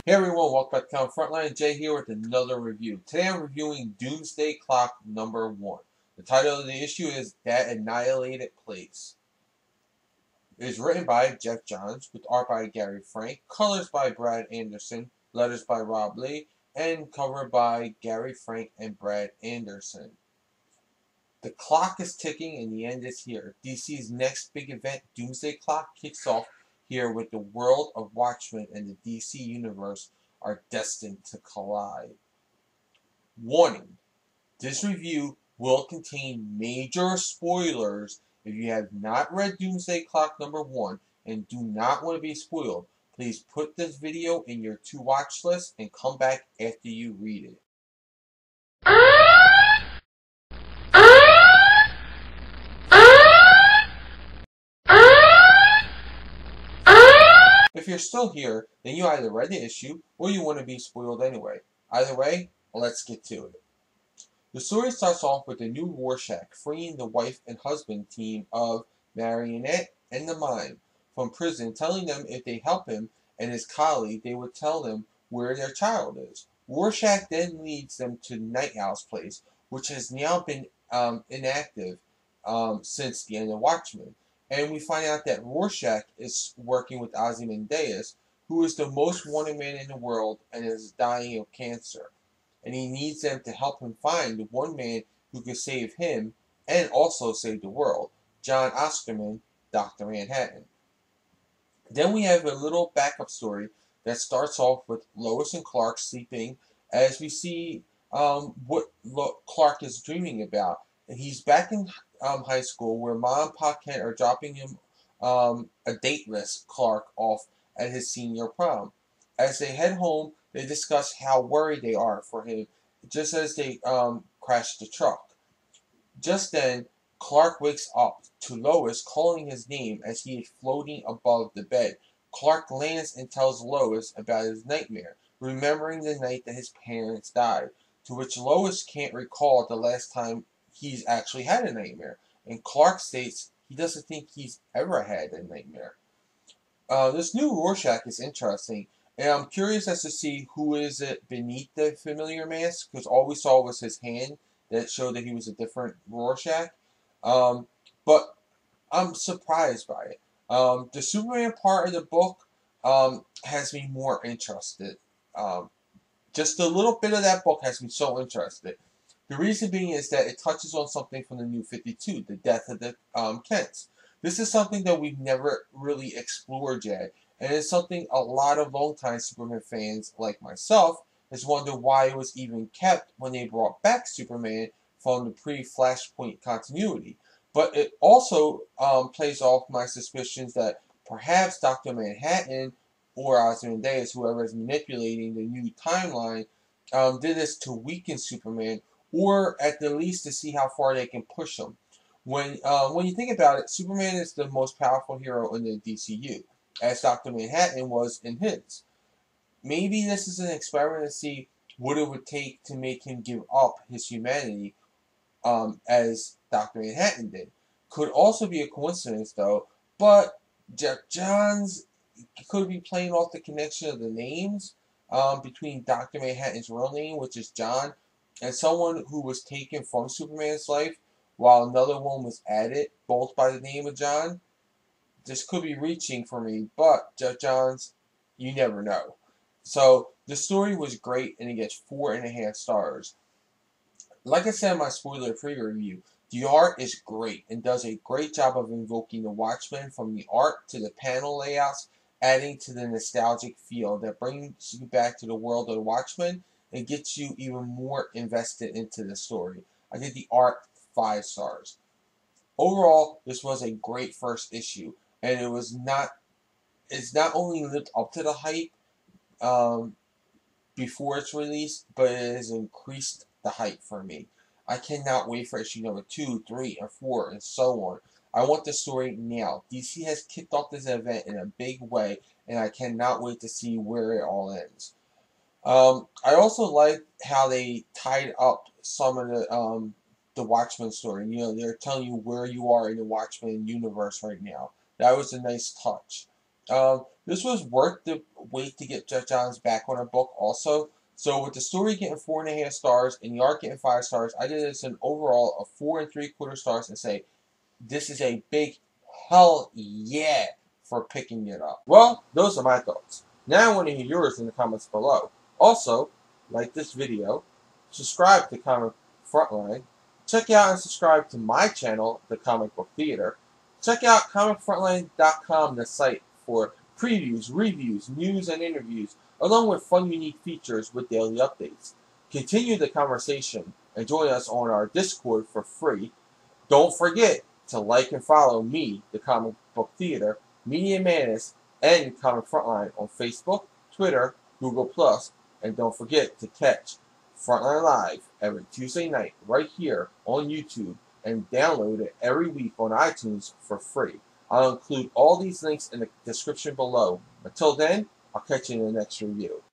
Hey everyone, welcome back to Frontline. Jay here with another review. Today I'm reviewing Doomsday Clock #1. The title of the issue is That Annihilated Place. It is written by Geoff with art by Gary Frank, colors by Brad Anderson, letters by Leigh, and cover by Gary Frank and Brad Anderson. The clock is ticking and the end is here. DC's next big event, Doomsday Clock, kicks off here with the world of Watchmen and the DC universe are destined to collide. Warning: this review will contain major spoilers. If you have not read Doomsday Clock #1 and do not want to be spoiled, please put this video in your to-watch list and come back after you read it. If you're still here, then you either read the issue or you want to be spoiled anyway. Either way, let's get to it. The story starts off with a new Rorschach freeing the wife and husband team of Marionette and the Mime from prison, telling them if they help him and his colleague, they would tell them where their child is. Rorschach then leads them to Night Owl's place, which has now been inactive since the end of Watchmen. And we find out that Rorschach is working with Ozymandias, who is the most wanted man in the world and is dying of cancer. And he needs them to help him find the one man who can save him and also save the world, John Osterman, Dr. Manhattan. Then we have a little backup story that starts off with Lois and Clark sleeping as we see what Clark is dreaming about. He's back in high school where Mom and Pa Kent are dropping him a dateless Clark off at his senior prom. As they head home, they discuss how worried they are for him just as they crash the truck. Just then, Clark wakes up to Lois calling his name as he is floating above the bed. Clark lands and tells Lois about his nightmare, remembering the night that his parents died, to which Lois can't recall the last time he's actually had a nightmare, and Clark states he doesn't think he's ever had a nightmare. This new Rorschach is interesting, and I'm curious as to see who is it beneath the familiar mask, because all we saw was his hand that showed that he was a different Rorschach. But I'm surprised by it. The Superman part of the book has me more interested. Just a little bit of that book has me so interested. The reason being is that it touches on something from the New 52, the death of the Kents. This is something that we've never really explored yet, and it's something a lot of longtime Superman fans like myself has wondered why it was even kept when they brought back Superman from the pre-Flashpoint continuity. But it also plays off my suspicions that perhaps Dr. Manhattan or Ozymandias, whoever is manipulating the new timeline, did this to weaken Superman, or at the least to see how far they can push him. When you think about it, Superman is the most powerful hero in the DCU, as Dr. Manhattan was in his. Maybe this is an experiment to see what it would take to make him give up his humanity, as Dr. Manhattan did. Could also be a coincidence, though, but Geoff Johns could be playing off the connection of the names between Dr. Manhattan's real name, which is John, and someone who was taken from Superman's life while another one was added, both by the name of John. This could be reaching for me, but Geoff Johns, you never know. So the story was great, and it gets 4.5 stars. Like I said in my spoiler-free review, the art is great and does a great job of invoking the Watchmen from the art to the panel layouts, adding to the nostalgic feel that brings you back to the world of the Watchmen and gets you even more invested into the story. I did the art 5 stars. Overall, this was a great first issue, and it's not only lived up to the hype before its release, but it has increased the hype for me. I cannot wait for issue number 2, 3, and 4, and so on. I want the story now. DC has kicked off this event in a big way, and I cannot wait to see where it all ends. I also like how they tied up some of the Watchmen story. You know, they're telling you where you are in the Watchmen universe right now. That was a nice touch. This was worth the wait to get Geoff Johns back on a book also. So with the story getting 4.5 stars and the art getting 5 stars, I did this an overall of 4 3/4 stars and say this is a big hell yeah for picking it up. Well, those are my thoughts. Now I want to hear yours in the comments below. Also, like this video, subscribe to Comic Frontline, check out and subscribe to my channel, The Comic Book Theater. Check out comicfrontline.com, the site for previews, reviews, news, and interviews, along with fun, unique features with daily updates. Continue the conversation and join us on our Discord for free. Don't forget to like and follow me, The Comic Book Theater, Media Manus, and Comic Frontline on Facebook, Twitter, Google+, and don't forget to catch Frontline Live every Tuesday night right here on YouTube and download it every week on iTunes for free. I'll include all these links in the description below. Until then, I'll catch you in the next review.